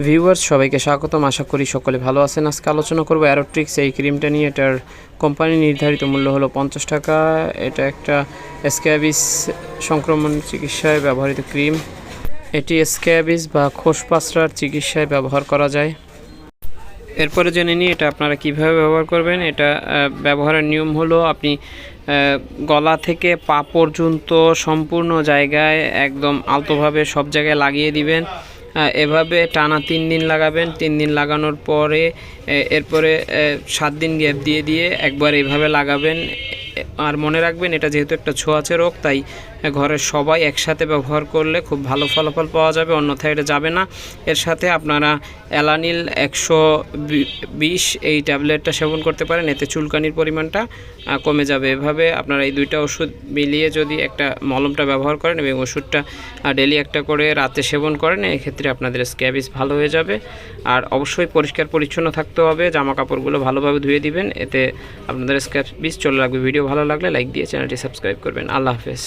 Viewers সবাইকে স্বাগতম। আশা করি সকলে ভালো আছেন। আজকে আলোচনা করব অ্যারোট্রিক্স এই ক্রিমটা নিয়ে। এটার কোম্পানি নির্ধারিত মূল্য হলো 50 টাকা। এটা একটা স্ক্যাবিস সংক্রমণ চিকিৎসায় ব্যবহৃত ক্রিম। এটি স্ক্যাবিস বা খোসপাসরার চিকিৎসায় ব্যবহার করা যায়। এরপরে জেনে নিই এটা আপনারা কিভাবে ব্যবহার করবেন। এটা ব্যবহারের নিয়ম হলো আপনি গলা থেকে পা পর্যন্ত সম্পূর্ণ জায়গায় একদম আলতোভাবে সব জায়গায় লাগিয়ে দিবেন। এভাবে টানা 3 দিন লাগাবেন। 3 দিন লাগানোর পরে এরপরে 7 দিন গ্যাপ দিয়ে একবার এইভাবে লাগাবেন। আর মনে রাখবেন এটা যেহেতু একটা ছোঁয়াচে রোগ, তাই ঘরের সবাই একসাথে ব্যবহার করলে খুব ভালো ফলাফল পাওয়া যাবে, অন্যথায় এটা যাবে না। এর সাথে আপনারা অ্যালানিল 120 এই ট্যাবলেটটা সেবন করতে পারেন, এতে চুলকানির পরিমাণটা কমে যাবে। এভাবে আপনারা এই দুইটা ওষুধ মিলিয়ে যদি একটা মলমটা ব্যবহার করেন এবং ওষুধটা ডেলি একটা করে রাতে সেবন করেন, এক্ষেত্রে আপনাদের স্ক্যাবিস ভালো হয়ে যাবে। আর অবশ্যই পরিষ্কার পরিচ্ছন্ন থাকতে হবে, জামা কাপড়গুলো ভালোভাবে ধুয়ে দিবেন, এতে আপনাদের স্ক্যাবিস চলে লাগবে। ভিডিও ভালো লাগলে লাইক দিয়ে চ্যানেলটি সাবস্ক্রাইব করবেন। আল্লাহ হাফেজ।